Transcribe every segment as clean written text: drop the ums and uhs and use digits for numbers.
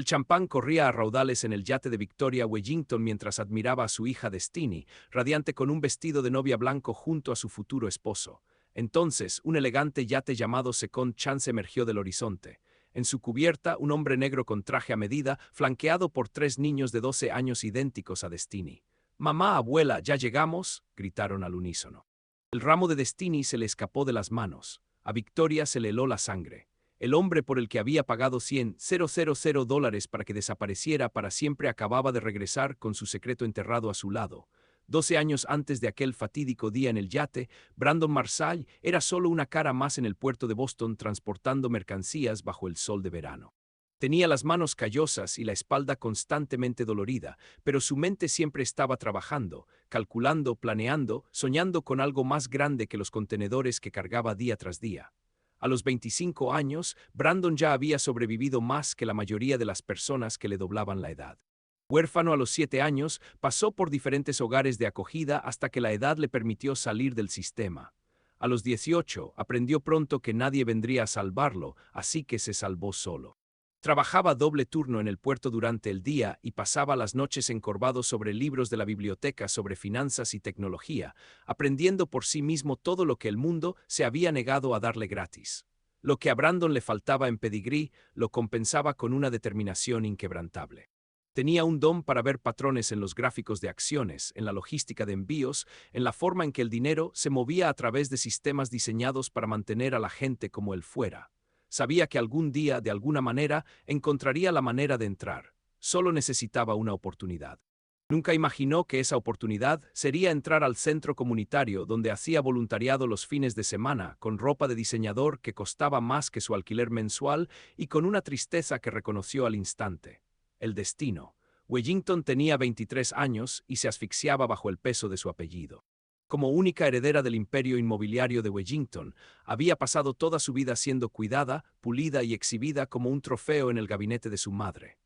champán corría a raudales en el yate de Victoria Wellington mientras admiraba a su hija Destiny, radiante con un vestido de novia blanco junto a su futuro esposo. Entonces, un elegante yate llamado Second Chance emergió del horizonte. En su cubierta, un hombre negro con traje a medida, flanqueado por 3 niños de 12 años idénticos a Destiny. «Mamá, abuela, ¿ya llegamos?», gritaron al unísono. El ramo de Destiny se le escapó de las manos. A Victoria se le heló la sangre. El hombre por el que había pagado $100,000 para que desapareciera para siempre acababa de regresar con su secreto enterrado a su lado. 12 años antes de aquel fatídico día en el yate, Brandon Marsalle era solo una cara más en el puerto de Boston transportando mercancías bajo el sol de verano. Tenía las manos callosas y la espalda constantemente dolorida, pero su mente siempre estaba trabajando, calculando, planeando, soñando con algo más grande que los contenedores que cargaba día tras día. A los 25 años, Brandon ya había sobrevivido más que la mayoría de las personas que le doblaban la edad. Huérfano a los 7 años, pasó por diferentes hogares de acogida hasta que la edad le permitió salir del sistema. A los 18, aprendió pronto que nadie vendría a salvarlo, así que se salvó solo. Trabajaba doble turno en el puerto durante el día y pasaba las noches encorvado sobre libros de la biblioteca sobre finanzas y tecnología, aprendiendo por sí mismo todo lo que el mundo se había negado a darle gratis. Lo que a Brandon le faltaba en pedigrí lo compensaba con una determinación inquebrantable. Tenía un don para ver patrones en los gráficos de acciones, en la logística de envíos, en la forma en que el dinero se movía a través de sistemas diseñados para mantener a la gente como él fuera. Sabía que algún día, de alguna manera, encontraría la manera de entrar. Solo necesitaba una oportunidad. Nunca imaginó que esa oportunidad sería entrar al centro comunitario donde hacía voluntariado los fines de semana, con ropa de diseñador que costaba más que su alquiler mensual y con una tristeza que reconoció al instante. El destino. Wellington tenía 23 años y se asfixiaba bajo el peso de su apellido. Como única heredera del imperio inmobiliario de Wellington, había pasado toda su vida siendo cuidada, pulida y exhibida como un trofeo en el gabinete de su madre.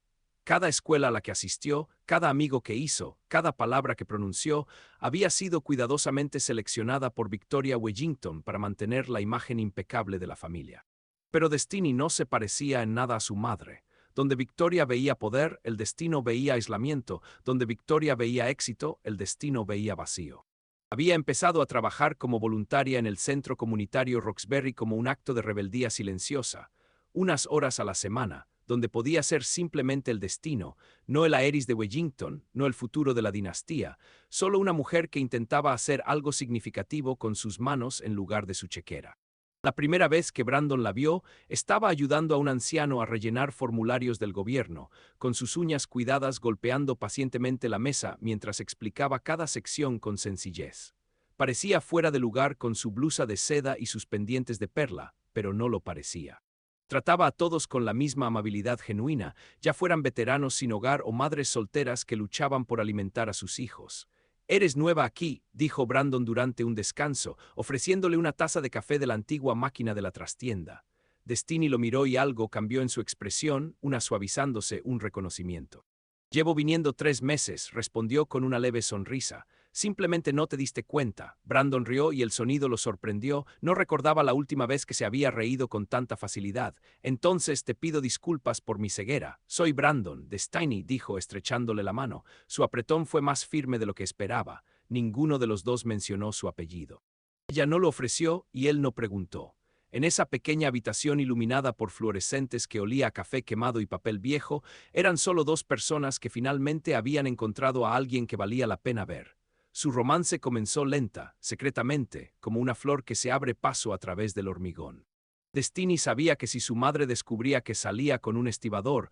Cada escuela a la que asistió, cada amigo que hizo, cada palabra que pronunció, había sido cuidadosamente seleccionada por Victoria Wellington para mantener la imagen impecable de la familia. Pero Destiny no se parecía en nada a su madre. Donde Victoria veía poder, el destino veía aislamiento. Donde Victoria veía éxito, el destino veía vacío. Había empezado a trabajar como voluntaria en el centro comunitario Roxbury como un acto de rebeldía silenciosa, unas horas a la semana, donde podía ser simplemente el destino, no el Aerys de Wellington, no el futuro de la dinastía, solo una mujer que intentaba hacer algo significativo con sus manos en lugar de su chequera. La primera vez que Brandon la vio, estaba ayudando a un anciano a rellenar formularios del gobierno, con sus uñas cuidadas golpeando pacientemente la mesa mientras explicaba cada sección con sencillez. Parecía fuera de lugar con su blusa de seda y sus pendientes de perla, pero no lo parecía. Trataba a todos con la misma amabilidad genuina, ya fueran veteranos sin hogar o madres solteras que luchaban por alimentar a sus hijos. «Eres nueva aquí», dijo Brandon durante un descanso, ofreciéndole una taza de café de la antigua máquina de la trastienda. Destiny lo miró y algo cambió en su expresión, una suavizándose, un reconocimiento. «Llevo viniendo 3 meses», respondió con una leve sonrisa. «Simplemente no te diste cuenta». Brandon rió y el sonido lo sorprendió, no recordaba la última vez que se había reído con tanta facilidad. «Entonces te pido disculpas por mi ceguera. Soy Brandon», Destiny dijo estrechándole la mano. Su apretón fue más firme de lo que esperaba. Ninguno de los dos mencionó su apellido. Ella no lo ofreció y él no preguntó. En esa pequeña habitación iluminada por fluorescentes que olía a café quemado y papel viejo, eran solo 2 personas que finalmente habían encontrado a alguien que valía la pena ver. Su romance comenzó lenta, secretamente, como una flor que se abre paso a través del hormigón. Destiny sabía que si su madre descubría que salía con un estibador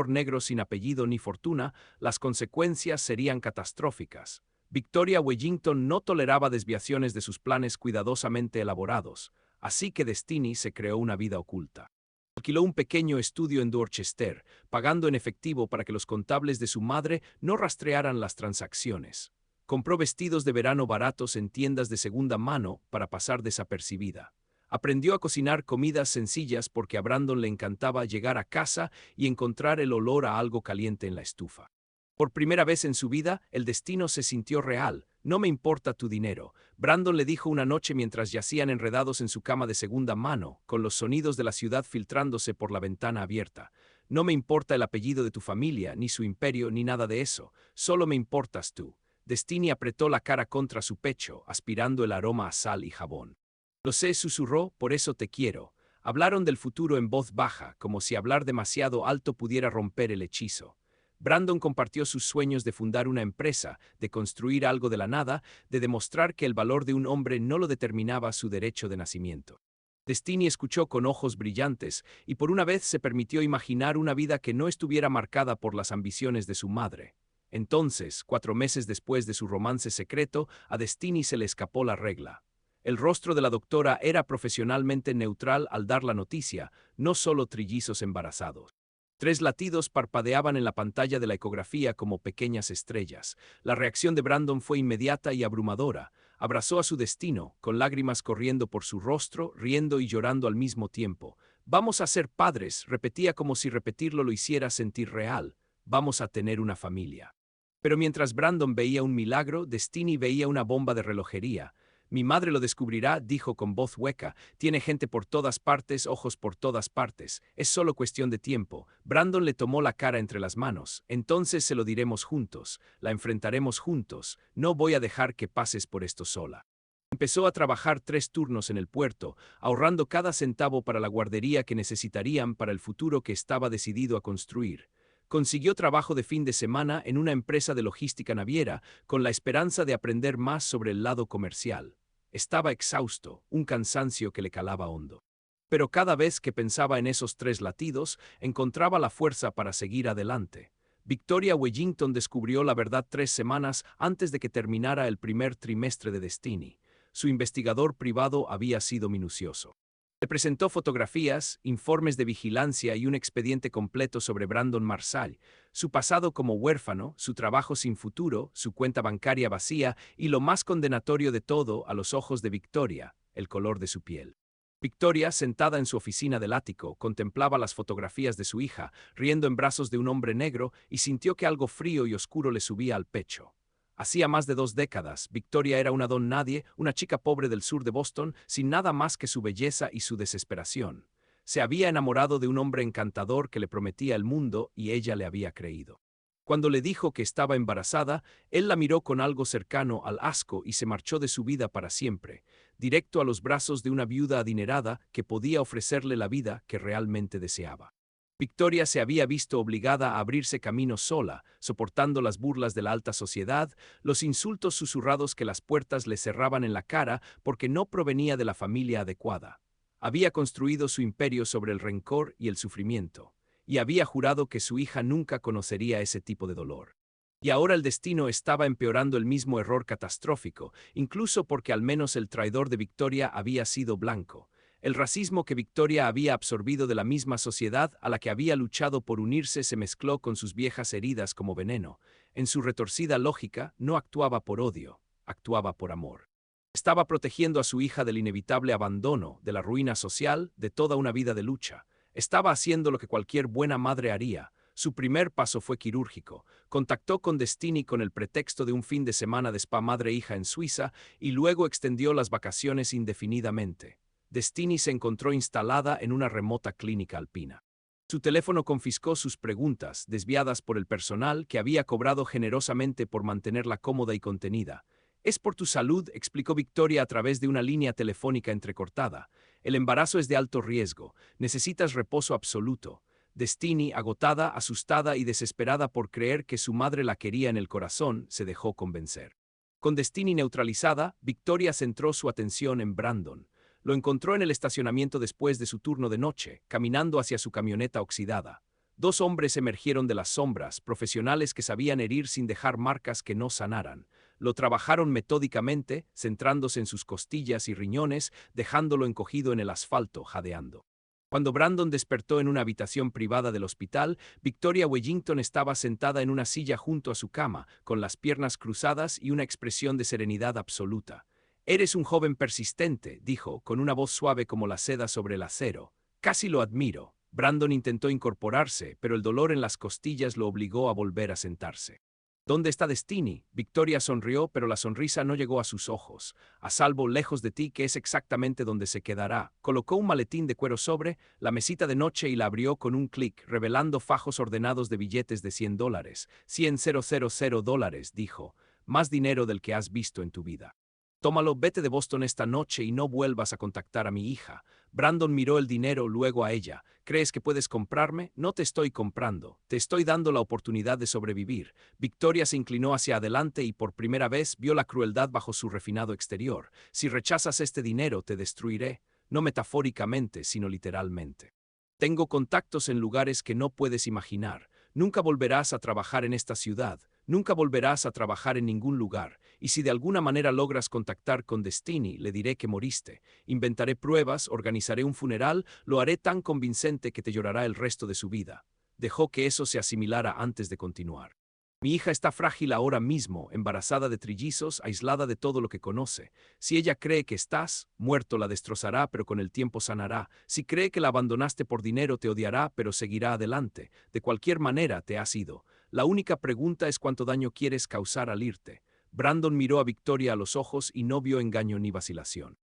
negro sin apellido ni fortuna, las consecuencias serían catastróficas. Victoria Wellington no toleraba desviaciones de sus planes cuidadosamente elaborados, así que Destiny se creó una vida oculta. Alquiló un pequeño estudio en Dorchester, pagando en efectivo para que los contables de su madre no rastrearan las transacciones. Compró vestidos de verano baratos en tiendas de segunda mano para pasar desapercibida. Aprendió a cocinar comidas sencillas porque a Brandon le encantaba llegar a casa y encontrar el olor a algo caliente en la estufa. Por primera vez en su vida, el destino se sintió real. «No me importa tu dinero», Brandon le dijo una noche mientras yacían enredados en su cama de segunda mano, con los sonidos de la ciudad filtrándose por la ventana abierta. No me importa el apellido de tu familia, ni su imperio, ni nada de eso. Solo me importas tú. Destiny apretó la cara contra su pecho, aspirando el aroma a sal y jabón. Lo sé, susurró, por eso te quiero. Hablaron del futuro en voz baja, como si hablar demasiado alto pudiera romper el hechizo. Brandon compartió sus sueños de fundar una empresa, de construir algo de la nada, de demostrar que el valor de un hombre no lo determinaba su derecho de nacimiento. Destiny escuchó con ojos brillantes y por una vez se permitió imaginar una vida que no estuviera marcada por las ambiciones de su madre. Entonces, 4 meses después de su romance secreto, a Destiny se le escapó la regla. El rostro de la doctora era profesionalmente neutral al dar la noticia, no solo trillizos embarazados. 3 latidos parpadeaban en la pantalla de la ecografía como pequeñas estrellas. La reacción de Brandon fue inmediata y abrumadora. Abrazó a su destino, con lágrimas corriendo por su rostro, riendo y llorando al mismo tiempo. Vamos a ser padres, repetía como si repetirlo lo hiciera sentir real. Vamos a tener una familia. Pero mientras Brandon veía un milagro, Destiny veía una bomba de relojería. Mi madre lo descubrirá, dijo con voz hueca. Tiene gente por todas partes, ojos por todas partes. Es solo cuestión de tiempo. Brandon le tomó la cara entre las manos. Entonces se lo diremos juntos. La enfrentaremos juntos. No voy a dejar que pases por esto sola. Empezó a trabajar 3 turnos en el puerto, ahorrando cada centavo para la guardería que necesitarían para el futuro que estaba decidido a construir. Consiguió trabajo de fin de semana en una empresa de logística naviera, con la esperanza de aprender más sobre el lado comercial. Estaba exhausto, un cansancio que le calaba hondo. Pero cada vez que pensaba en esos 3 latidos, encontraba la fuerza para seguir adelante. Victoria Wellington descubrió la verdad 3 semanas antes de que terminara el primer trimestre de Destiny. Su investigador privado había sido minucioso. Le presentó fotografías, informes de vigilancia y un expediente completo sobre Brandon Marsalle, su pasado como huérfano, su trabajo sin futuro, su cuenta bancaria vacía y lo más condenatorio de todo a los ojos de Victoria, el color de su piel. Victoria, sentada en su oficina del ático, contemplaba las fotografías de su hija, riendo en brazos de un hombre negro, y sintió que algo frío y oscuro le subía al pecho. Hacía más de 2 décadas, Victoria era una don nadie, una chica pobre del sur de Boston, sin nada más que su belleza y su desesperación. Se había enamorado de un hombre encantador que le prometía el mundo y ella le había creído. Cuando le dijo que estaba embarazada, él la miró con algo cercano al asco y se marchó de su vida para siempre, directo a los brazos de una viuda adinerada que podía ofrecerle la vida que realmente deseaba. Victoria se había visto obligada a abrirse camino sola, soportando las burlas de la alta sociedad, los insultos susurrados que las puertas le cerraban en la cara porque no provenía de la familia adecuada. Había construido su imperio sobre el rencor y el sufrimiento, y había jurado que su hija nunca conocería ese tipo de dolor. Y ahora el destino estaba empeorando el mismo error catastrófico, incluso porque al menos el traidor de Victoria había sido blanco. El racismo que Victoria había absorbido de la misma sociedad a la que había luchado por unirse se mezcló con sus viejas heridas como veneno. En su retorcida lógica, no actuaba por odio, actuaba por amor. Estaba protegiendo a su hija del inevitable abandono, de la ruina social, de toda una vida de lucha. Estaba haciendo lo que cualquier buena madre haría. Su primer paso fue quirúrgico. Contactó con Destiny con el pretexto de un fin de semana de spa madre-hija en Suiza y luego extendió las vacaciones indefinidamente. Destiny se encontró instalada en una remota clínica alpina. Su teléfono confiscó sus preguntas, desviadas por el personal que había cobrado generosamente por mantenerla cómoda y contenida. Es por tu salud, explicó Victoria a través de una línea telefónica entrecortada. El embarazo es de alto riesgo. Necesitas reposo absoluto. Destiny, agotada, asustada y desesperada por creer que su madre la quería en el corazón, se dejó convencer. Con Destiny neutralizada, Victoria centró su atención en Brandon. Lo encontró en el estacionamiento después de su turno de noche, caminando hacia su camioneta oxidada. 2 hombres emergieron de las sombras, profesionales que sabían herir sin dejar marcas que no sanaran. Lo trabajaron metódicamente, centrándose en sus costillas y riñones, dejándolo encogido en el asfalto, jadeando. Cuando Brandon despertó en una habitación privada del hospital, Victoria Wellington estaba sentada en una silla junto a su cama, con las piernas cruzadas y una expresión de serenidad absoluta. Eres un joven persistente, dijo, con una voz suave como la seda sobre el acero. Casi lo admiro. Brandon intentó incorporarse, pero el dolor en las costillas lo obligó a volver a sentarse. ¿Dónde está Destiny? Victoria sonrió, pero la sonrisa no llegó a sus ojos. A salvo, lejos de ti, que es exactamente donde se quedará. Colocó un maletín de cuero sobre la mesita de noche y la abrió con un clic, revelando fajos ordenados de billetes de $100. $100,000, dijo. Más dinero del que has visto en tu vida. Tómalo, vete de Boston esta noche y no vuelvas a contactar a mi hija. Brandon miró el dinero, luego a ella. ¿Crees que puedes comprarme? No te estoy comprando. Te estoy dando la oportunidad de sobrevivir. Victoria se inclinó hacia adelante y por primera vez vio la crueldad bajo su refinado exterior. Si rechazas este dinero, te destruiré. No metafóricamente, sino literalmente. Tengo contactos en lugares que no puedes imaginar. Nunca volverás a trabajar en esta ciudad. Nunca volverás a trabajar en ningún lugar, y si de alguna manera logras contactar con Destiny, le diré que moriste. Inventaré pruebas, organizaré un funeral, lo haré tan convincente que te llorará el resto de su vida. Dejó que eso se asimilara antes de continuar. Mi hija está frágil ahora mismo, embarazada de trillizos, aislada de todo lo que conoce. Si ella cree que estás muerto, la destrozará, pero con el tiempo sanará. Si cree que la abandonaste por dinero, te odiará, pero seguirá adelante. De cualquier manera, te has ido. La única pregunta es cuánto daño quieres causar al irte. Brandon miró a Victoria a los ojos y no vio engaño ni vacilación.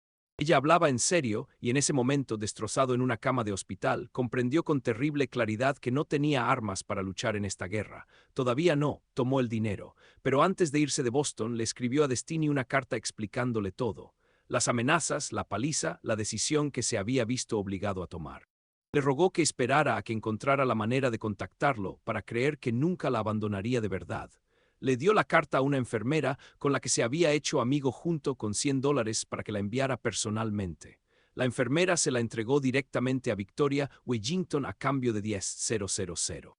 Ella hablaba en serio y en ese momento, destrozado en una cama de hospital, comprendió con terrible claridad que no tenía armas para luchar en esta guerra. Todavía no, tomó el dinero, pero antes de irse de Boston le escribió a Destiny una carta explicándole todo. Las amenazas, la paliza, la decisión que se había visto obligado a tomar. Le rogó que esperara a que encontrara la manera de contactarlo para creer que nunca la abandonaría de verdad. Le dio la carta a una enfermera con la que se había hecho amigo junto con $100 para que la enviara personalmente. La enfermera se la entregó directamente a Victoria Wellington a cambio de $10,000.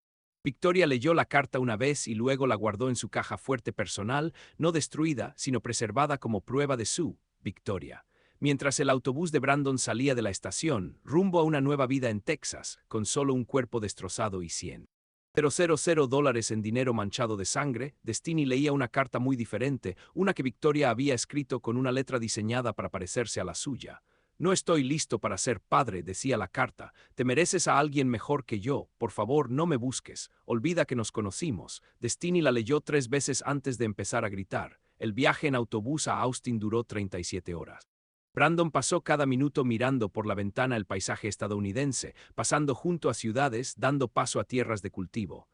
Victoria leyó la carta una vez y luego la guardó en su caja fuerte personal, no destruida, sino preservada como prueba de su Victoria. Mientras el autobús de Brandon salía de la estación, rumbo a una nueva vida en Texas, con solo un cuerpo destrozado y $100,000 en dinero manchado de sangre, Destiny leía una carta muy diferente, una que Victoria había escrito con una letra diseñada para parecerse a la suya. No estoy listo para ser padre, decía la carta. Te mereces a alguien mejor que yo. Por favor, no me busques. Olvida que nos conocimos. Destiny la leyó 3 veces antes de empezar a gritar. El viaje en autobús a Austin duró 37 horas. Brandon pasó cada minuto mirando por la ventana el paisaje estadounidense, pasando junto a ciudades, dando paso a tierras de cultivo,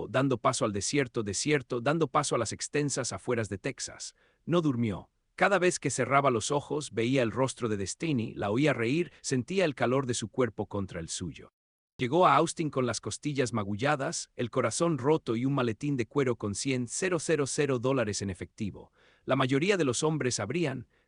dando paso al desierto, dando paso a las extensas afueras de Texas. No durmió. Cada vez que cerraba los ojos, veía el rostro de Destiny, la oía reír, sentía el calor de su cuerpo contra el suyo. Llegó a Austin con las costillas magulladas, el corazón roto y un maletín de cuero con $100,000 en efectivo. La mayoría de los hombres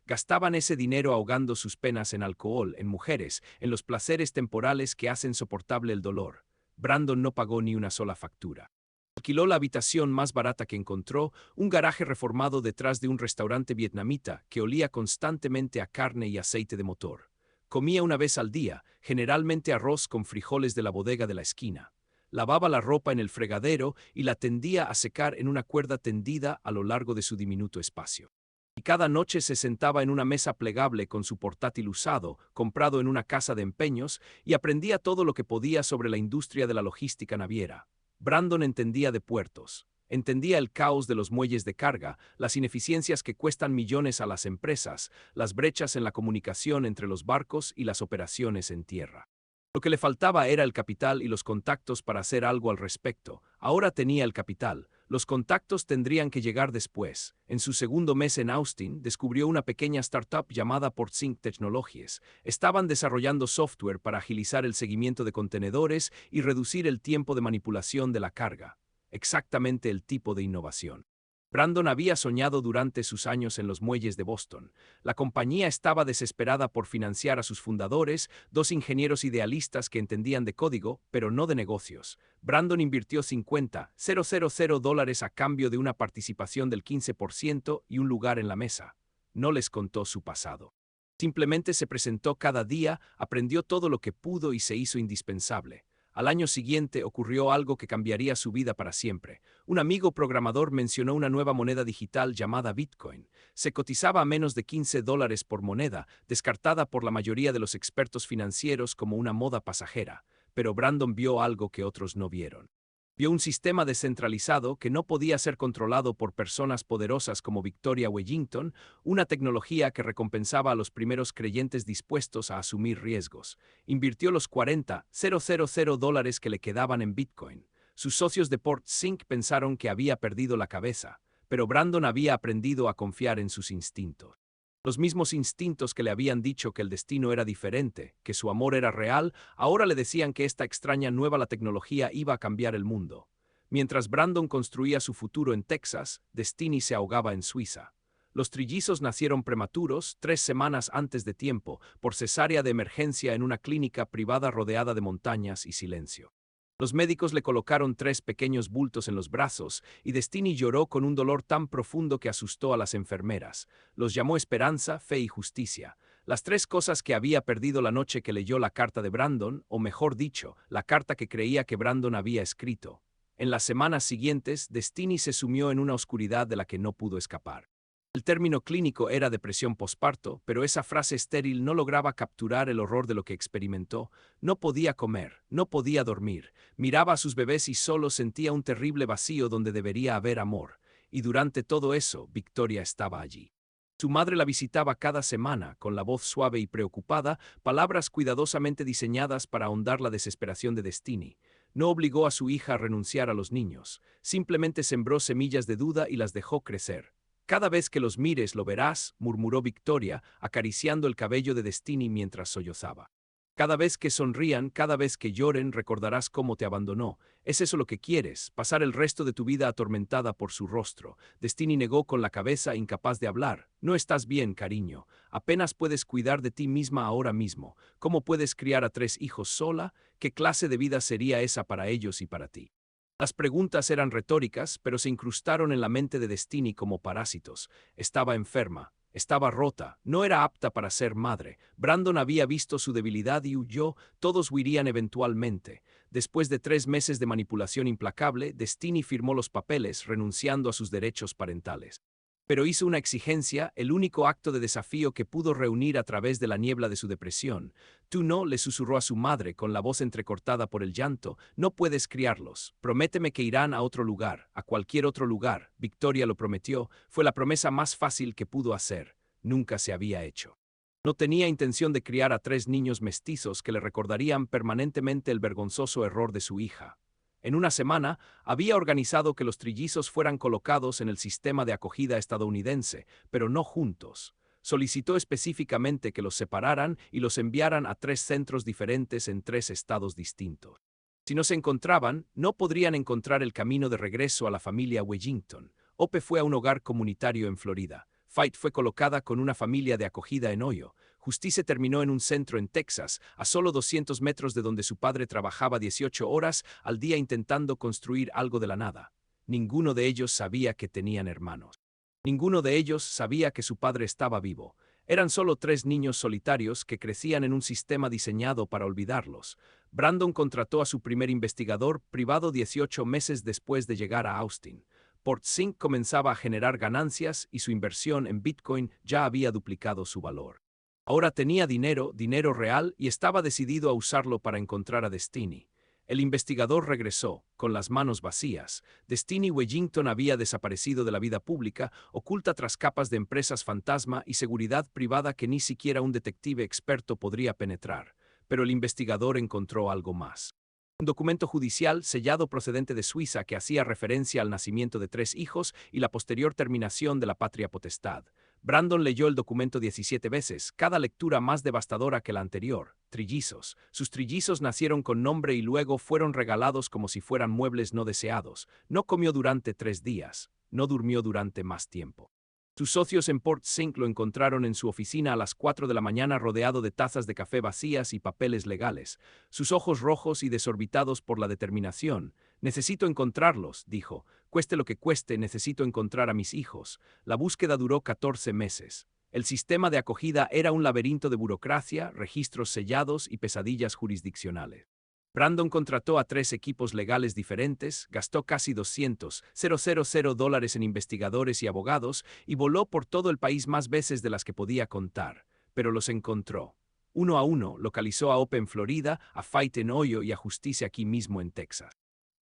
gastaban ese dinero ahogando sus penas en alcohol, en mujeres, en los placeres temporales que hacen soportable el dolor. Brandon no pagó ni una sola factura. Alquiló la habitación más barata que encontró, un garaje reformado detrás de un restaurante vietnamita que olía constantemente a carne y aceite de motor. Comía una vez al día, generalmente arroz con frijoles de la bodega de la esquina. Lavaba la ropa en el fregadero y la tendía a secar en una cuerda tendida a lo largo de su diminuto espacio. Y cada noche se sentaba en una mesa plegable con su portátil usado, comprado en una casa de empeños, y aprendía todo lo que podía sobre la industria de la logística naviera. Brandon entendía de puertos. Entendía el caos de los muelles de carga, las ineficiencias que cuestan millones a las empresas, las brechas en la comunicación entre los barcos y las operaciones en tierra. Lo que le faltaba era el capital y los contactos para hacer algo al respecto. Ahora tenía el capital. Los contactos tendrían que llegar después. En su segundo mes en Austin, descubrió una pequeña startup llamada PortSync Technologies. Estaban desarrollando software para agilizar el seguimiento de contenedores y reducir el tiempo de manipulación de la carga. Exactamente el tipo de innovación. Brandon había soñado durante sus años en los muelles de Boston. La compañía estaba desesperada por financiar a sus fundadores, 2 ingenieros idealistas que entendían de código, pero no de negocios. Brandon invirtió $50,000 a cambio de una participación del 15% y un lugar en la mesa. No les contó su pasado. Simplemente se presentó cada día, aprendió todo lo que pudo y se hizo indispensable. Al año siguiente ocurrió algo que cambiaría su vida para siempre. Un amigo programador mencionó una nueva moneda digital llamada Bitcoin. Se cotizaba a menos de $15 por moneda, descartada por la mayoría de los expertos financieros como una moda pasajera. Pero Brandon vio algo que otros no vieron. Vio un sistema descentralizado que no podía ser controlado por personas poderosas como Victoria Wellington, una tecnología que recompensaba a los primeros creyentes dispuestos a asumir riesgos. Invirtió los $40,000 que le quedaban en Bitcoin. Sus socios de Port Sync pensaron que había perdido la cabeza, pero Brandon había aprendido a confiar en sus instintos. Los mismos instintos que le habían dicho que el destino era diferente, que su amor era real, ahora le decían que esta extraña nueva tecnología iba a cambiar el mundo. Mientras Brandon construía su futuro en Texas, Destiny se ahogaba en Suiza. Los trillizos nacieron prematuros, 3 semanas antes de tiempo, por cesárea de emergencia en una clínica privada rodeada de montañas y silencio. Los médicos le colocaron 3 pequeños bultos en los brazos, y Destiny lloró con un dolor tan profundo que asustó a las enfermeras. Los llamó esperanza, fe y justicia. Las 3 cosas que había perdido la noche que leyó la carta de Brandon, o mejor dicho, la carta que creía que Brandon había escrito. En las semanas siguientes, Destiny se sumió en una oscuridad de la que no pudo escapar. El término clínico era depresión posparto, pero esa frase estéril no lograba capturar el horror de lo que experimentó. No podía comer, no podía dormir, miraba a sus bebés y solo sentía un terrible vacío donde debería haber amor. Y durante todo eso, Victoria estaba allí. Su madre la visitaba cada semana, con la voz suave y preocupada, palabras cuidadosamente diseñadas para ahondar la desesperación de Destiny. No obligó a su hija a renunciar a los niños, simplemente sembró semillas de duda y las dejó crecer. Cada vez que los mires lo verás, murmuró Victoria, acariciando el cabello de Destiny mientras sollozaba. Cada vez que sonrían, cada vez que lloren, recordarás cómo te abandonó. ¿Es eso lo que quieres? ¿Pasar el resto de tu vida atormentada por su rostro? Destiny negó con la cabeza, incapaz de hablar. No estás bien, cariño. Apenas puedes cuidar de ti misma ahora mismo. ¿Cómo puedes criar a 3 hijos sola? ¿Qué clase de vida sería esa para ellos y para ti? Las preguntas eran retóricas, pero se incrustaron en la mente de Destiny como parásitos. Estaba enferma, estaba rota, no era apta para ser madre. Brandon había visto su debilidad y huyó, todos huirían eventualmente. Después de 3 meses de manipulación implacable, Destiny firmó los papeles, renunciando a sus derechos parentales. Pero hizo una exigencia, el único acto de desafío que pudo reunir a través de la niebla de su depresión. Tú no, le susurró a su madre con la voz entrecortada por el llanto, no puedes criarlos. Prométeme que irán a otro lugar, a cualquier otro lugar. Victoria lo prometió, fue la promesa más fácil que pudo hacer. Nunca se había hecho. No tenía intención de criar a 3 niños mestizos que le recordarían permanentemente el vergonzoso error de su hija. En una semana, había organizado que los trillizos fueran colocados en el sistema de acogida estadounidense, pero no juntos. Solicitó específicamente que los separaran y los enviaran a 3 centros diferentes en 3 estados distintos. Si no se encontraban, no podrían encontrar el camino de regreso a la familia Wellington. Ope fue a un hogar comunitario en Florida. Fight fue colocada con una familia de acogida en Ohio. Justice terminó en un centro en Texas, a solo 200 metros de donde su padre trabajaba 18 horas al día intentando construir algo de la nada. Ninguno de ellos sabía que tenían hermanos. Ninguno de ellos sabía que su padre estaba vivo. Eran solo 3 niños solitarios que crecían en un sistema diseñado para olvidarlos. Brandon contrató a su primer investigador privado 18 meses después de llegar a Austin. Port Sync comenzaba a generar ganancias y su inversión en Bitcoin ya había duplicado su valor. Ahora tenía dinero, dinero real, y estaba decidido a usarlo para encontrar a Destiny. El investigador regresó, con las manos vacías. Destiny Wellington había desaparecido de la vida pública, oculta tras capas de empresas fantasma y seguridad privada que ni siquiera un detective experto podría penetrar. Pero el investigador encontró algo más. Un documento judicial sellado procedente de Suiza que hacía referencia al nacimiento de 3 hijos y la posterior terminación de la patria potestad. Brandon leyó el documento 17 veces, cada lectura más devastadora que la anterior. Trillizos. Sus trillizos nacieron con nombre y luego fueron regalados como si fueran muebles no deseados. No comió durante 3 días. No durmió durante más tiempo. Sus socios en Port Sync lo encontraron en su oficina a las 4 de la mañana rodeado de tazas de café vacías y papeles legales. Sus ojos rojos y desorbitados por la determinación. Necesito encontrarlos, dijo. Cueste lo que cueste, necesito encontrar a mis hijos. La búsqueda duró 14 meses. El sistema de acogida era un laberinto de burocracia, registros sellados y pesadillas jurisdiccionales. Brandon contrató a 3 equipos legales diferentes, gastó casi $200,000 en investigadores y abogados y voló por todo el país más veces de las que podía contar, pero los encontró. Uno a uno, localizó a Ope en Florida, a Fight en Ohio y a Justice aquí mismo en Texas.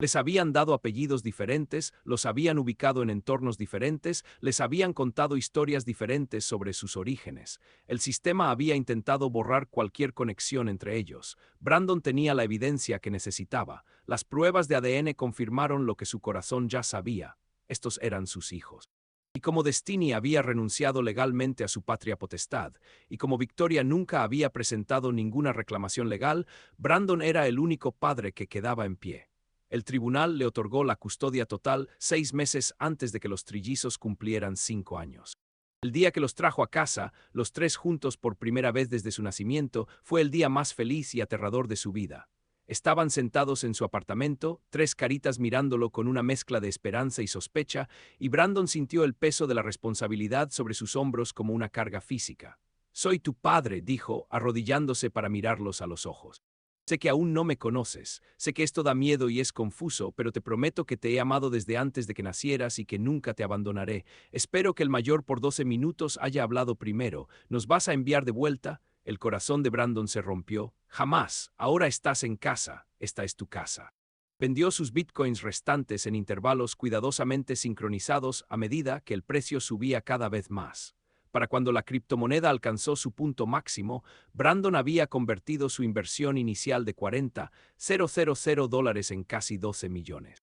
Les habían dado apellidos diferentes, los habían ubicado en entornos diferentes, les habían contado historias diferentes sobre sus orígenes. El sistema había intentado borrar cualquier conexión entre ellos. Brandon tenía la evidencia que necesitaba. Las pruebas de ADN confirmaron lo que su corazón ya sabía. Estos eran sus hijos. Y como Destiny había renunciado legalmente a su patria potestad, y como Victoria nunca había presentado ninguna reclamación legal, Brandon era el único padre que quedaba en pie. El tribunal le otorgó la custodia total 6 meses antes de que los trillizos cumplieran 5 años. El día que los trajo a casa, los tres juntos por primera vez desde su nacimiento, fue el día más feliz y aterrador de su vida. Estaban sentados en su apartamento, tres caritas mirándolo con una mezcla de esperanza y sospecha, y Brandon sintió el peso de la responsabilidad sobre sus hombros como una carga física. «Soy tu padre», dijo, arrodillándose para mirarlos a los ojos. «Sé que aún no me conoces, sé que esto da miedo y es confuso, pero te prometo que te he amado desde antes de que nacieras y que nunca te abandonaré. Espero que el mayor por 12 minutos haya hablado primero. ¿Nos vas a enviar de vuelta?» El corazón de Brandon se rompió. «Jamás. Ahora estás en casa. Esta es tu casa». Vendió sus bitcoins restantes en intervalos cuidadosamente sincronizados a medida que el precio subía cada vez más. Para cuando la criptomoneda alcanzó su punto máximo, Brandon había convertido su inversión inicial de $40,000 en casi 12 millones.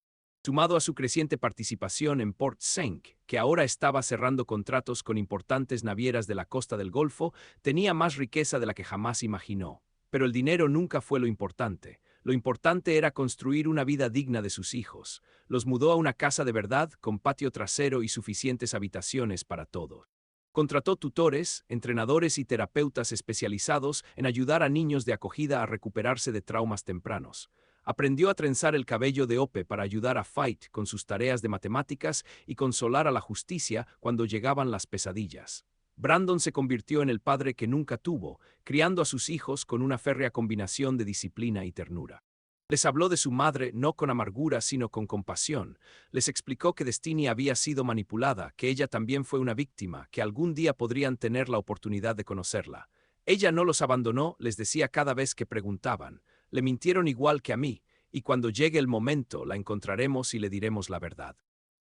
Sumado a su creciente participación en Port Saint, que ahora estaba cerrando contratos con importantes navieras de la costa del Golfo, tenía más riqueza de la que jamás imaginó. Pero el dinero nunca fue lo importante. Lo importante era construir una vida digna de sus hijos. Los mudó a una casa de verdad, con patio trasero y suficientes habitaciones para todos. Contrató tutores, entrenadores y terapeutas especializados en ayudar a niños de acogida a recuperarse de traumas tempranos. Aprendió a trenzar el cabello de Ope para ayudar a Fight con sus tareas de matemáticas y consolar a la justicia cuando llegaban las pesadillas. Brandon se convirtió en el padre que nunca tuvo, criando a sus hijos con una férrea combinación de disciplina y ternura. Les habló de su madre no con amargura sino con compasión. Les explicó que Destiny había sido manipulada, que ella también fue una víctima, que algún día podrían tener la oportunidad de conocerla. Ella no los abandonó, les decía cada vez que preguntaban. Le mintieron igual que a mí, y cuando llegue el momento la encontraremos y le diremos la verdad.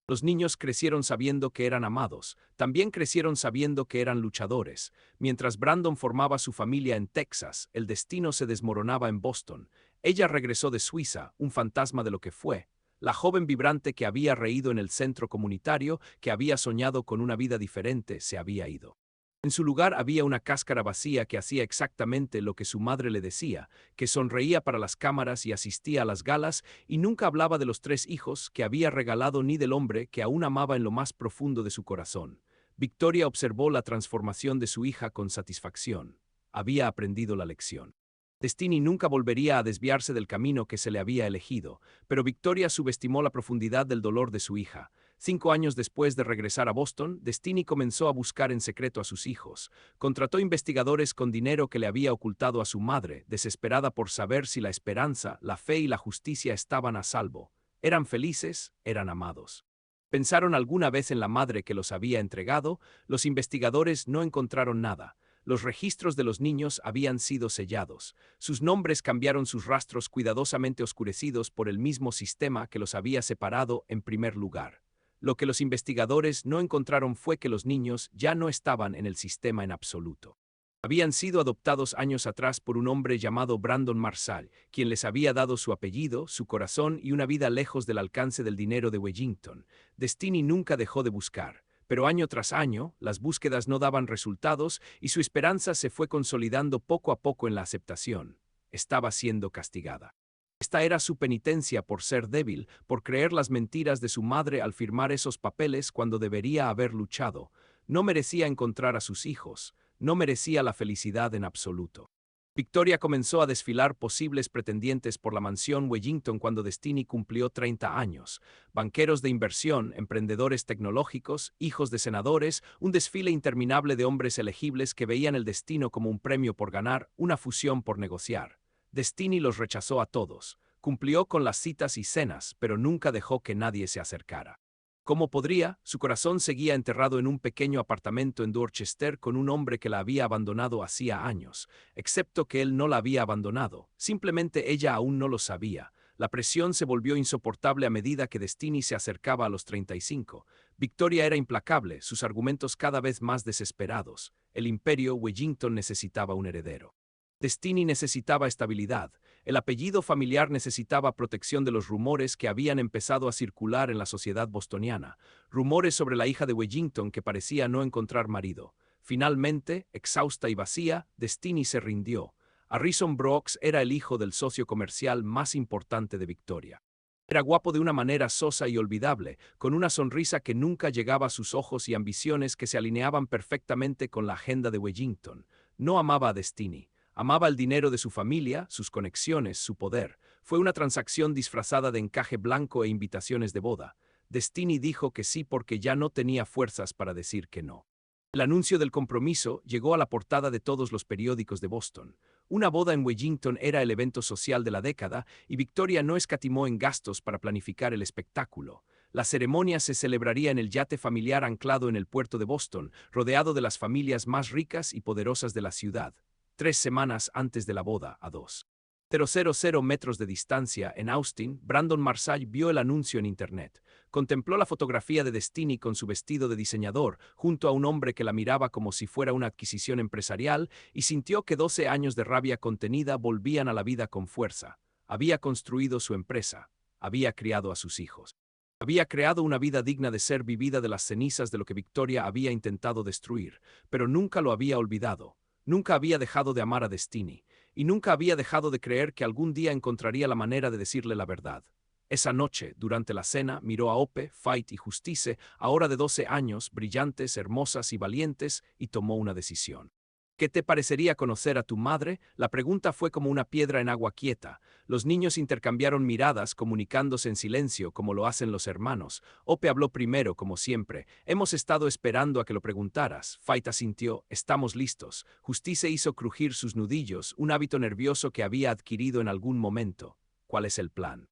Los niños crecieron sabiendo que eran amados, también crecieron sabiendo que eran luchadores. Mientras Brandon formaba su familia en Texas, el destino se desmoronaba en Boston. Ella regresó de Suiza, un fantasma de lo que fue. La joven vibrante que había reído en el centro comunitario, que había soñado con una vida diferente, se había ido. En su lugar había una cáscara vacía que hacía exactamente lo que su madre le decía, que sonreía para las cámaras y asistía a las galas y nunca hablaba de los 3 hijos que había regalado ni del hombre que aún amaba en lo más profundo de su corazón. Victoria observó la transformación de su hija con satisfacción. Había aprendido la lección. Destiny nunca volvería a desviarse del camino que se le había elegido, pero Victoria subestimó la profundidad del dolor de su hija. 5 años después de regresar a Boston, Destiny comenzó a buscar en secreto a sus hijos. Contrató investigadores con dinero que le había ocultado a su madre, desesperada por saber si la esperanza, la fe y la justicia estaban a salvo. Eran felices, eran amados. ¿Pensaron alguna vez en la madre que los había entregado? Los investigadores no encontraron nada. Los registros de los niños habían sido sellados. Sus nombres cambiaron sus rastros cuidadosamente oscurecidos por el mismo sistema que los había separado en primer lugar. Lo que los investigadores no encontraron fue que los niños ya no estaban en el sistema en absoluto. Habían sido adoptados años atrás por un hombre llamado Brandon Marshall, quien les había dado su apellido, su corazón y una vida lejos del alcance del dinero de Wellington. Destiny nunca dejó de buscar. Pero año tras año, las búsquedas no daban resultados y su esperanza se fue consolidando poco a poco en la aceptación. Estaba siendo castigada. Esta era su penitencia por ser débil, por creer las mentiras de su madre al firmar esos papeles cuando debería haber luchado. No merecía encontrar a sus hijos, no merecía la felicidad en absoluto. Victoria comenzó a desfilar posibles pretendientes por la mansión Wellington cuando Destiny cumplió 30 años. Banqueros de inversión, emprendedores tecnológicos, hijos de senadores, un desfile interminable de hombres elegibles que veían el destino como un premio por ganar, una fusión por negociar. Destiny los rechazó a todos. Cumplió con las citas y cenas, pero nunca dejó que nadie se acercara. ¿Cómo podría? Su corazón seguía enterrado en un pequeño apartamento en Dorchester con un hombre que la había abandonado hacía años, excepto que él no la había abandonado, simplemente ella aún no lo sabía. La presión se volvió insoportable a medida que Destiny se acercaba a los 35. Victoria era implacable, sus argumentos cada vez más desesperados. El imperio Wellington necesitaba un heredero. Destiny necesitaba estabilidad. El apellido familiar necesitaba protección de los rumores que habían empezado a circular en la sociedad bostoniana. Rumores sobre la hija de Wellington que parecía no encontrar marido. Finalmente, exhausta y vacía, Destiny se rindió. Harrison Brooks era el hijo del socio comercial más importante de Victoria. Era guapo de una manera sosa y olvidable, con una sonrisa que nunca llegaba a sus ojos y ambiciones que se alineaban perfectamente con la agenda de Wellington. No amaba a Destiny. Amaba el dinero de su familia, sus conexiones, su poder. Fue una transacción disfrazada de encaje blanco e invitaciones de boda. Destiny dijo que sí porque ya no tenía fuerzas para decir que no. El anuncio del compromiso llegó a la portada de todos los periódicos de Boston. Una boda en Wellington era el evento social de la década y Victoria no escatimó en gastos para planificar el espectáculo. La ceremonia se celebraría en el yate familiar anclado en el puerto de Boston, rodeado de las familias más ricas y poderosas de la ciudad. 3 semanas antes de la boda, a 2,000 metros de distancia, en Austin, Brandon Marsalle vio el anuncio en Internet. Contempló la fotografía de Destiny con su vestido de diseñador, junto a un hombre que la miraba como si fuera una adquisición empresarial, y sintió que 12 años de rabia contenida volvían a la vida con fuerza. Había construido su empresa. Había criado a sus hijos. Había creado una vida digna de ser vivida de las cenizas de lo que Victoria había intentado destruir, pero nunca lo había olvidado. Nunca había dejado de amar a Destiny, y nunca había dejado de creer que algún día encontraría la manera de decirle la verdad. Esa noche, durante la cena, miró a Ope, Fight y Justice, ahora de 12 años, brillantes, hermosas y valientes, y tomó una decisión. ¿Qué te parecería conocer a tu madre? La pregunta fue como una piedra en agua quieta. Los niños intercambiaron miradas, comunicándose en silencio, como lo hacen los hermanos. Ope habló primero, como siempre. Hemos estado esperando a que lo preguntaras. Fight asintió. Estamos listos. Justice hizo crujir sus nudillos, un hábito nervioso que había adquirido en algún momento. ¿Cuál es el plan?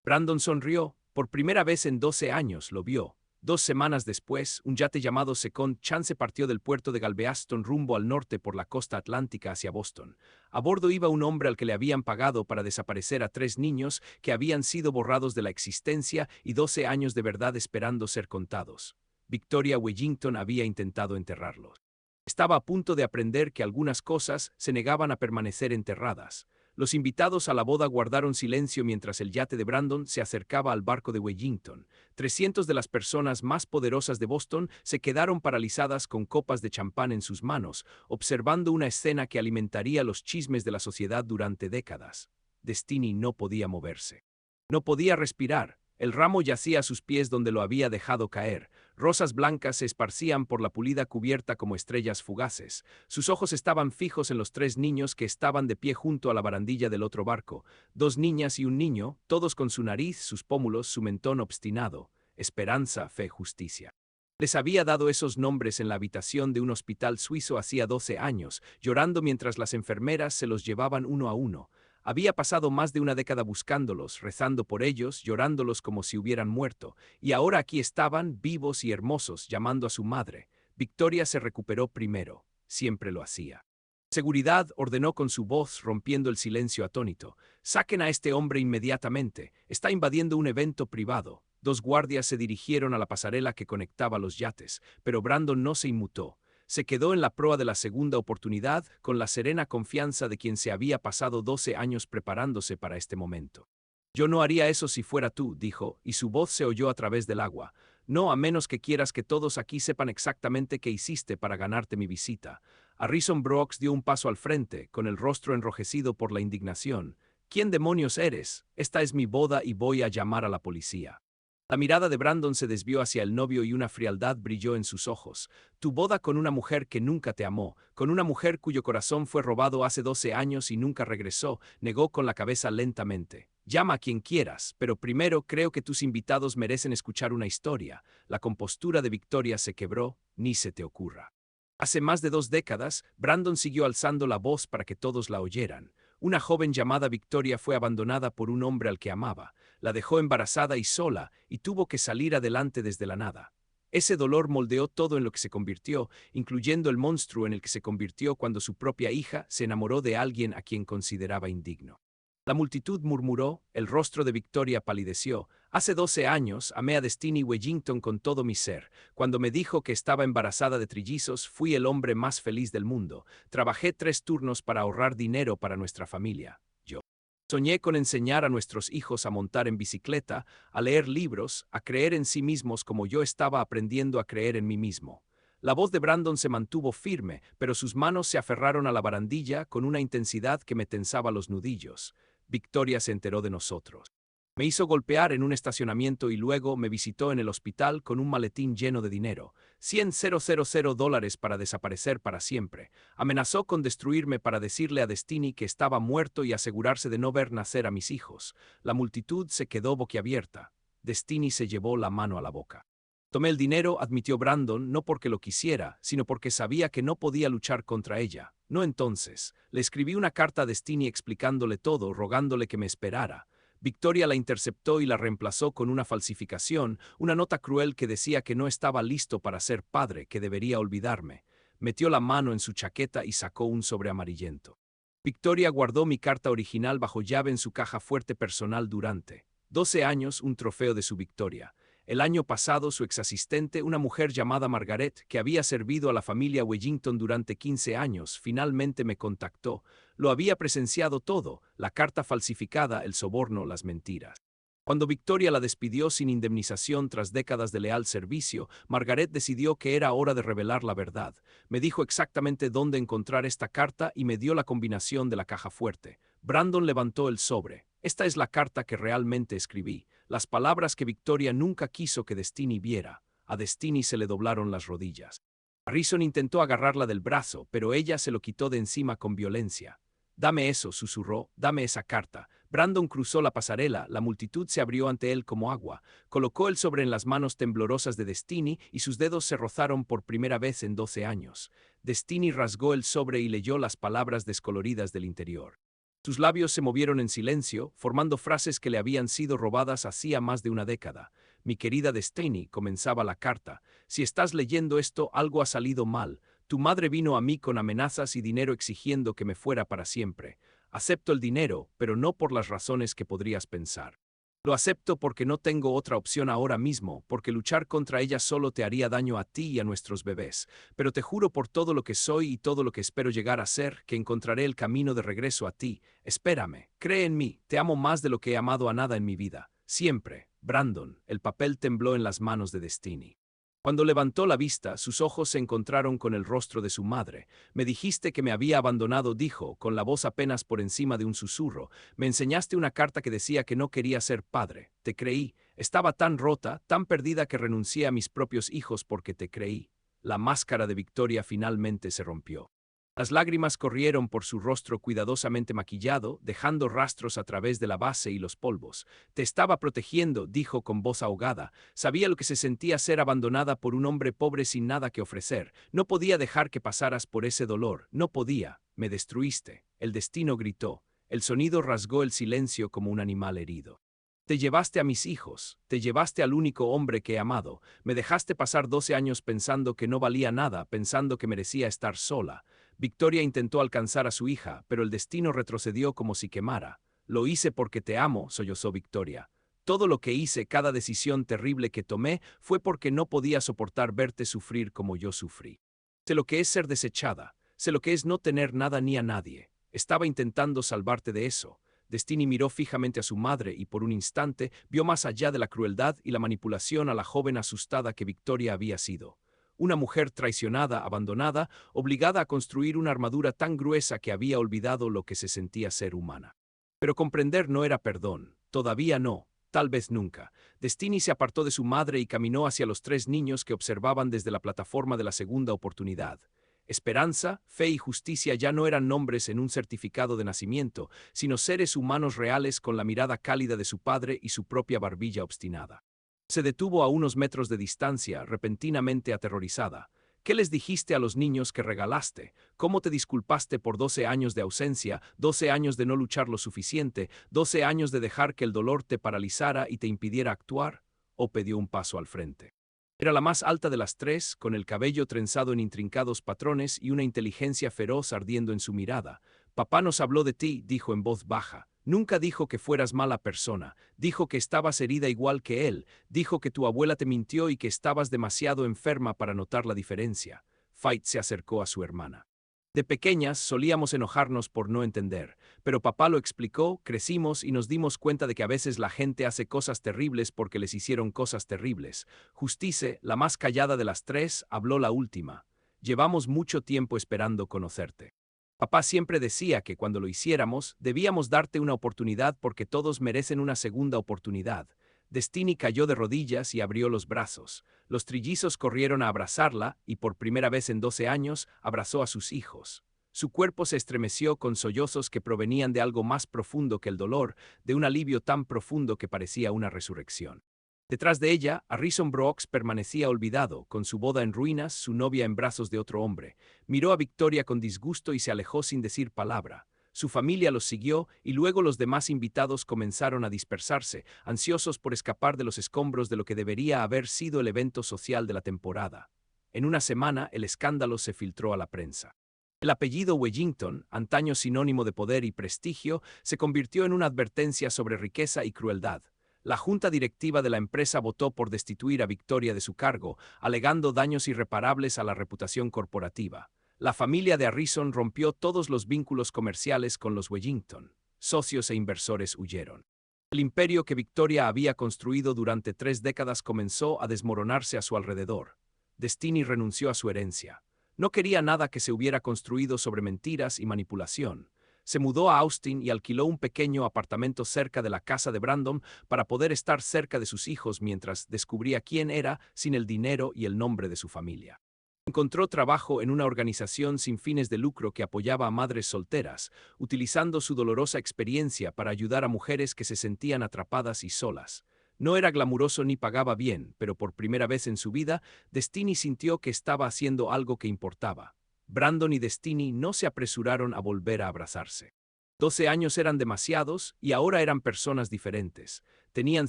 Brandon sonrió. Por primera vez en 12 años lo vio. 2 semanas después, un yate llamado Second Chance partió del puerto de Galveston rumbo al norte por la costa atlántica hacia Boston. A bordo iba un hombre al que le habían pagado para desaparecer a 3 niños que habían sido borrados de la existencia y 12 años de verdad esperando ser contados. Victoria Wellington había intentado enterrarlos. Estaba a punto de aprender que algunas cosas se negaban a permanecer enterradas. Los invitados a la boda guardaron silencio mientras el yate de Brandon se acercaba al barco de Wellington. 300 de las personas más poderosas de Boston se quedaron paralizadas con copas de champán en sus manos, observando una escena que alimentaría los chismes de la sociedad durante décadas. Destiny no podía moverse. No podía respirar. El ramo yacía a sus pies donde lo había dejado caer. Rosas blancas se esparcían por la pulida cubierta como estrellas fugaces. Sus ojos estaban fijos en los 3 niños que estaban de pie junto a la barandilla del otro barco. 2 niñas y un niño, todos con su nariz, sus pómulos, su mentón obstinado. Esperanza, fe, justicia. Les había dado esos nombres en la habitación de un hospital suizo hacía 12 años, llorando mientras las enfermeras se los llevaban uno a uno. Había pasado más de una década buscándolos, rezando por ellos, llorándolos como si hubieran muerto, y ahora aquí estaban, vivos y hermosos, llamando a su madre. Victoria se recuperó primero. Siempre lo hacía. Seguridad ordenó con su voz, rompiendo el silencio atónito. Saquen a este hombre inmediatamente. Está invadiendo un evento privado. 2 guardias se dirigieron a la pasarela que conectaba los yates, pero Brandon no se inmutó. Se quedó en la proa de la segunda oportunidad con la serena confianza de quien se había pasado 12 años preparándose para este momento. Yo no haría eso si fuera tú, dijo, y su voz se oyó a través del agua. No, a menos que quieras que todos aquí sepan exactamente qué hiciste para ganarte mi visita. Harrison Brooks dio un paso al frente, con el rostro enrojecido por la indignación. ¿Quién demonios eres? Esta es mi boda y voy a llamar a la policía. La mirada de Brandon se desvió hacia el novio y una frialdad brilló en sus ojos. Tu boda con una mujer que nunca te amó, con una mujer cuyo corazón fue robado hace 12 años y nunca regresó, negó con la cabeza lentamente. Llama a quien quieras, pero primero creo que tus invitados merecen escuchar una historia. La compostura de Victoria se quebró, ni se te ocurra. Hace más de 2 décadas, Brandon siguió alzando la voz para que todos la oyeran. Una joven llamada Victoria fue abandonada por un hombre al que amaba. La dejó embarazada y sola, y tuvo que salir adelante desde la nada. Ese dolor moldeó todo en lo que se convirtió, incluyendo el monstruo en el que se convirtió cuando su propia hija se enamoró de alguien a quien consideraba indigno. La multitud murmuró, el rostro de Victoria palideció. Hace 12 años amé a Destiny Wellington con todo mi ser. Cuando me dijo que estaba embarazada de trillizos, fui el hombre más feliz del mundo. Trabajé 3 turnos para ahorrar dinero para nuestra familia. Yo soñé con enseñar a nuestros hijos a montar en bicicleta, a leer libros, a creer en sí mismos como yo estaba aprendiendo a creer en mí mismo. La voz de Brandon se mantuvo firme, pero sus manos se aferraron a la barandilla con una intensidad que me tensaba los nudillos. Victoria se enteró de nosotros. Me hizo golpear en un estacionamiento y luego me visitó en el hospital con un maletín lleno de dinero. $100,000 para desaparecer para siempre. Amenazó con destruirme para decirle a Destiny que estaba muerto y asegurarse de no ver nacer a mis hijos. La multitud se quedó boquiabierta. Destiny se llevó la mano a la boca. Tomé el dinero, admitió Brandon, no porque lo quisiera, sino porque sabía que no podía luchar contra ella. No entonces. Le escribí una carta a Destiny explicándole todo, rogándole que me esperara. Victoria la interceptó y la reemplazó con una falsificación, una nota cruel que decía que no estaba listo para ser padre, que debería olvidarme. Metió la mano en su chaqueta y sacó un sobre amarillento. Victoria guardó mi carta original bajo llave en su caja fuerte personal durante 12 años, un trofeo de su victoria. El año pasado, su exasistente, una mujer llamada Margaret, que había servido a la familia Wellington durante 15 años, finalmente me contactó. Lo había presenciado todo, la carta falsificada, el soborno, las mentiras. Cuando Victoria la despidió sin indemnización tras décadas de leal servicio, Margaret decidió que era hora de revelar la verdad. Me dijo exactamente dónde encontrar esta carta y me dio la combinación de la caja fuerte. Brandon levantó el sobre. Esta es la carta que realmente escribí. Las palabras que Victoria nunca quiso que Destiny viera. A Destiny se le doblaron las rodillas. Harrison intentó agarrarla del brazo, pero ella se lo quitó de encima con violencia. «Dame eso», susurró, «dame esa carta». Brandon cruzó la pasarela, la multitud se abrió ante él como agua. Colocó el sobre en las manos temblorosas de Destiny y sus dedos se rozaron por primera vez en 12 años. Destiny rasgó el sobre y leyó las palabras descoloridas del interior. Sus labios se movieron en silencio, formando frases que le habían sido robadas hacía más de una década. «Mi querida Destiny», comenzaba la carta, «si estás leyendo esto, algo ha salido mal. Tu madre vino a mí con amenazas y dinero exigiendo que me fuera para siempre. Acepto el dinero, pero no por las razones que podrías pensar. Lo acepto porque no tengo otra opción ahora mismo, porque luchar contra ella solo te haría daño a ti y a nuestros bebés. Pero te juro por todo lo que soy y todo lo que espero llegar a ser, que encontraré el camino de regreso a ti. Espérame, cree en mí, te amo más de lo que he amado a nada en mi vida. Siempre, Brandon». El papel tembló en las manos de Destiny. Cuando levantó la vista, sus ojos se encontraron con el rostro de su madre. «Me dijiste que me había abandonado», dijo, con la voz apenas por encima de un susurro. «Me enseñaste una carta que decía que no quería ser padre. Te creí. Estaba tan rota, tan perdida que renuncié a mis propios hijos porque te creí». La máscara de Victoria finalmente se rompió. Las lágrimas corrieron por su rostro cuidadosamente maquillado, dejando rastros a través de la base y los polvos. «Te estaba protegiendo», dijo con voz ahogada. «Sabía lo que se sentía ser abandonada por un hombre pobre sin nada que ofrecer. No podía dejar que pasaras por ese dolor. No podía. Me destruiste». El destino gritó. El sonido rasgó el silencio como un animal herido. «Te llevaste a mis hijos, te llevaste al único hombre que he amado. Me dejaste pasar 12 años pensando que no valía nada, pensando que merecía estar sola». Victoria intentó alcanzar a su hija, pero el destino retrocedió como si quemara. «Lo hice porque te amo», sollozó Victoria. «Todo lo que hice, cada decisión terrible que tomé, fue porque no podía soportar verte sufrir como yo sufrí. Sé lo que es ser desechada, sé lo que es no tener nada ni a nadie. Estaba intentando salvarte de eso». Destiny miró fijamente a su madre y por un instante vio más allá de la crueldad y la manipulación a la joven asustada que Victoria había sido. Una mujer traicionada, abandonada, obligada a construir una armadura tan gruesa que había olvidado lo que se sentía ser humana. Pero comprender no era perdón. Todavía no. Tal vez nunca. Destiny se apartó de su madre y caminó hacia los 3 niños que observaban desde la plataforma de la segunda oportunidad. Esperanza, fe y justicia ya no eran nombres en un certificado de nacimiento, sino seres humanos reales con la mirada cálida de su padre y su propia barbilla obstinada. Se detuvo a unos metros de distancia, repentinamente aterrorizada. «¿Qué les dijiste a los niños que regalaste? ¿Cómo te disculpaste por 12 años de ausencia, 12 años de no luchar lo suficiente, 12 años de dejar que el dolor te paralizara y te impidiera actuar?» Ope dio un paso al frente. Era la más alta de las 3, con el cabello trenzado en intrincados patrones y una inteligencia feroz ardiendo en su mirada. «Papá nos habló de ti», dijo en voz baja. Nunca dijo que fueras mala persona, dijo que estabas herida igual que él, dijo que tu abuela te mintió y que estabas demasiado enferma para notar la diferencia. Fait se acercó a su hermana. De pequeñas solíamos enojarnos por no entender, pero papá lo explicó, crecimos y nos dimos cuenta de que a veces la gente hace cosas terribles porque les hicieron cosas terribles. Justice, la más callada de las tres, habló la última. Llevamos mucho tiempo esperando conocerte. Papá siempre decía que cuando lo hiciéramos, debíamos darte una oportunidad porque todos merecen una segunda oportunidad. Destiny cayó de rodillas y abrió los brazos. Los trillizos corrieron a abrazarla y por primera vez en 12 años abrazó a sus hijos. Su cuerpo se estremeció con sollozos que provenían de algo más profundo que el dolor, de un alivio tan profundo que parecía una resurrección. Detrás de ella, Harrison Brooks permanecía olvidado, con su boda en ruinas, su novia en brazos de otro hombre. Miró a Victoria con disgusto y se alejó sin decir palabra. Su familia los siguió y luego los demás invitados comenzaron a dispersarse, ansiosos por escapar de los escombros de lo que debería haber sido el evento social de la temporada. En una semana, el escándalo se filtró a la prensa. El apellido Wellington, antaño sinónimo de poder y prestigio, se convirtió en una advertencia sobre riqueza y crueldad. La junta directiva de la empresa votó por destituir a Victoria de su cargo, alegando daños irreparables a la reputación corporativa. La familia de Harrison rompió todos los vínculos comerciales con los Wellington. Socios e inversores huyeron. El imperio que Victoria había construido durante 3 décadas comenzó a desmoronarse a su alrededor. Destiny renunció a su herencia. No quería nada que se hubiera construido sobre mentiras y manipulación. Se mudó a Austin y alquiló un pequeño apartamento cerca de la casa de Brandon para poder estar cerca de sus hijos mientras descubría quién era sin el dinero y el nombre de su familia. Encontró trabajo en una organización sin fines de lucro que apoyaba a madres solteras, utilizando su dolorosa experiencia para ayudar a mujeres que se sentían atrapadas y solas. No era glamuroso ni pagaba bien, pero por primera vez en su vida, Destiny sintió que estaba haciendo algo que importaba. Brandon y Destiny no se apresuraron a volver a abrazarse. 12 años eran demasiados y ahora eran personas diferentes. Tenían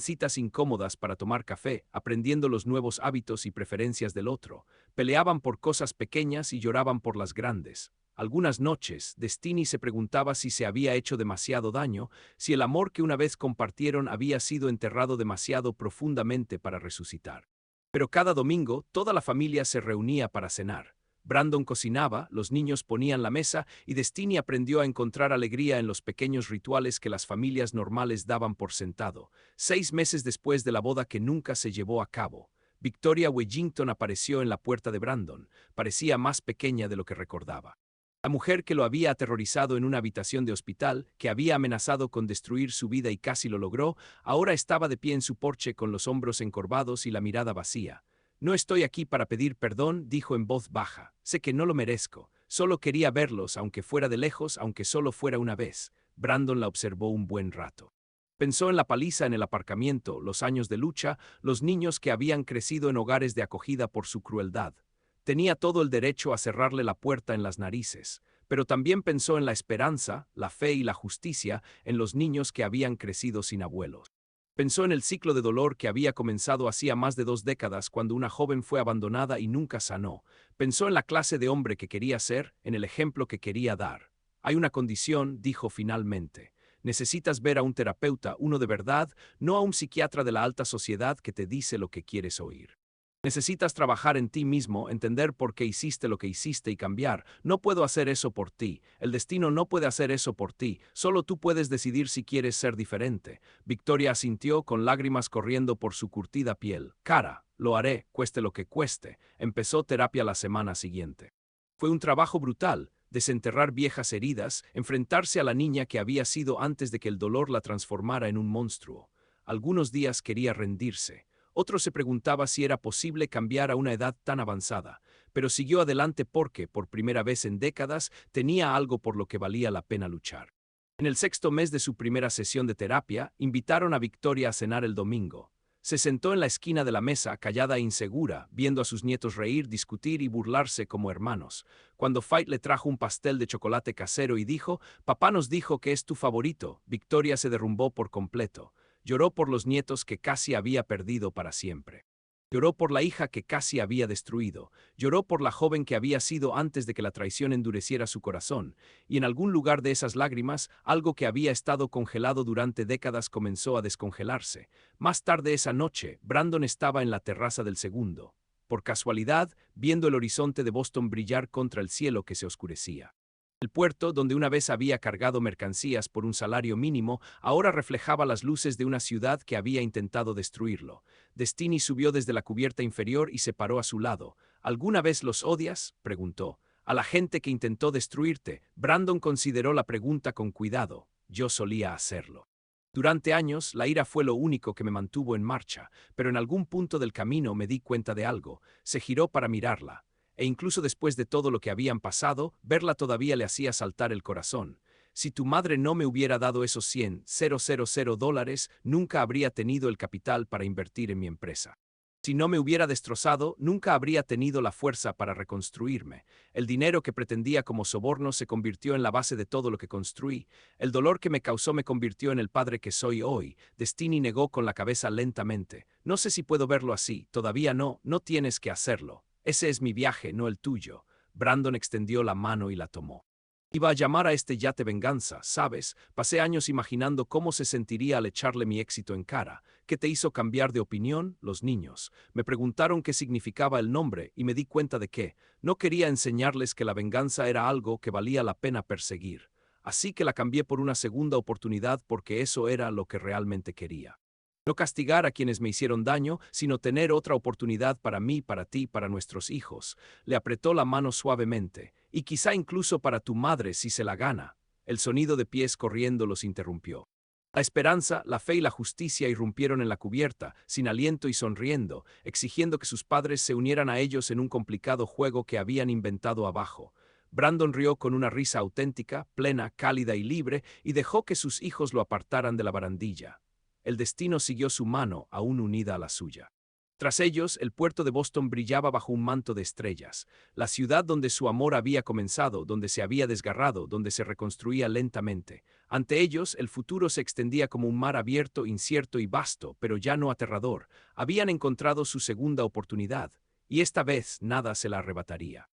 citas incómodas para tomar café, aprendiendo los nuevos hábitos y preferencias del otro. Peleaban por cosas pequeñas y lloraban por las grandes. Algunas noches, Destiny se preguntaba si se había hecho demasiado daño, si el amor que una vez compartieron había sido enterrado demasiado profundamente para resucitar. Pero cada domingo, toda la familia se reunía para cenar. Brandon cocinaba, los niños ponían la mesa y Destiny aprendió a encontrar alegría en los pequeños rituales que las familias normales daban por sentado. 6 meses después de la boda que nunca se llevó a cabo, Victoria Wellington apareció en la puerta de Brandon. Parecía más pequeña de lo que recordaba. La mujer que lo había aterrorizado en una habitación de hospital, que había amenazado con destruir su vida y casi lo logró, ahora estaba de pie en su porche con los hombros encorvados y la mirada vacía. No estoy aquí para pedir perdón, dijo en voz baja. Sé que no lo merezco. Solo quería verlos, aunque fuera de lejos, aunque solo fuera una vez. Brandon la observó un buen rato. Pensó en la paliza en el aparcamiento, los años de lucha, los niños que habían crecido en hogares de acogida por su crueldad. Tenía todo el derecho a cerrarle la puerta en las narices, pero también pensó en la esperanza, la fe y la justicia en los niños que habían crecido sin abuelos. Pensó en el ciclo de dolor que había comenzado hacía más de 2 décadas cuando una joven fue abandonada y nunca sanó. Pensó en la clase de hombre que quería ser, en el ejemplo que quería dar. Hay una condición, dijo finalmente. Necesitas ver a un terapeuta, uno de verdad, no a un psiquiatra de la alta sociedad que te dice lo que quieres oír. Necesitas trabajar en ti mismo, entender por qué hiciste lo que hiciste y cambiar. No puedo hacer eso por ti. El destino no puede hacer eso por ti. Solo tú puedes decidir si quieres ser diferente. Victoria asintió con lágrimas corriendo por su curtida piel. Cara, lo haré, cueste lo que cueste. Empezó terapia la semana siguiente. Fue un trabajo brutal. Desenterrar viejas heridas, enfrentarse a la niña que había sido antes de que el dolor la transformara en un monstruo. Algunos días quería rendirse. Otro se preguntaba si era posible cambiar a una edad tan avanzada, pero siguió adelante porque, por primera vez en décadas, tenía algo por lo que valía la pena luchar. En el 6º mes de su primera sesión de terapia, invitaron a Victoria a cenar el domingo. Se sentó en la esquina de la mesa, callada e insegura, viendo a sus nietos reír, discutir y burlarse como hermanos. Cuando Fait le trajo un pastel de chocolate casero y dijo, «Papá nos dijo que es tu favorito», Victoria se derrumbó por completo. Lloró por los nietos que casi había perdido para siempre. Lloró por la hija que casi había destruido, lloró por la joven que había sido antes de que la traición endureciera su corazón, y en algún lugar de esas lágrimas, algo que había estado congelado durante décadas comenzó a descongelarse. Más tarde esa noche, Brandon estaba en la terraza del segundo, por casualidad, viendo el horizonte de Boston brillar contra el cielo que se oscurecía. El puerto, donde una vez había cargado mercancías por un salario mínimo, ahora reflejaba las luces de una ciudad que había intentado destruirlo. Destiny subió desde la cubierta inferior y se paró a su lado. ¿Alguna vez los odias?, preguntó. A la gente que intentó destruirte. Brandon consideró la pregunta con cuidado. Yo solía hacerlo. Durante años, la ira fue lo único que me mantuvo en marcha, pero en algún punto del camino me di cuenta de algo. Se giró para mirarla. E incluso después de todo lo que habían pasado, verla todavía le hacía saltar el corazón. Si tu madre no me hubiera dado esos $100,000, nunca habría tenido el capital para invertir en mi empresa. Si no me hubiera destrozado, nunca habría tenido la fuerza para reconstruirme. El dinero que pretendía como soborno se convirtió en la base de todo lo que construí. El dolor que me causó me convirtió en el padre que soy hoy. Destiny negó con la cabeza lentamente. No sé si puedo verlo así. Todavía no, no tienes que hacerlo. Ese es mi viaje, no el tuyo. Brandon extendió la mano y la tomó. Iba a llamar a este yate venganza, ¿sabes? Pasé años imaginando cómo se sentiría al echarle mi éxito en cara. ¿Qué te hizo cambiar de opinión? Los niños. Me preguntaron qué significaba el nombre y me di cuenta de que no quería enseñarles que la venganza era algo que valía la pena perseguir. Así que la cambié por una segunda oportunidad porque eso era lo que realmente quería. No castigar a quienes me hicieron daño, sino tener otra oportunidad para mí, para ti, para nuestros hijos. Le apretó la mano suavemente, y quizá incluso para tu madre si se la gana. El sonido de pies corriendo los interrumpió. La esperanza, la fe y la justicia irrumpieron en la cubierta, sin aliento y sonriendo, exigiendo que sus padres se unieran a ellos en un complicado juego que habían inventado abajo. Brandon rió con una risa auténtica, plena, cálida y libre, y dejó que sus hijos lo apartaran de la barandilla. El destino siguió su mano, aún unida a la suya. Tras ellos, el puerto de Boston brillaba bajo un manto de estrellas, la ciudad donde su amor había comenzado, donde se había desgarrado, donde se reconstruía lentamente. Ante ellos, el futuro se extendía como un mar abierto, incierto y vasto, pero ya no aterrador. Habían encontrado su segunda oportunidad, y esta vez nada se la arrebataría.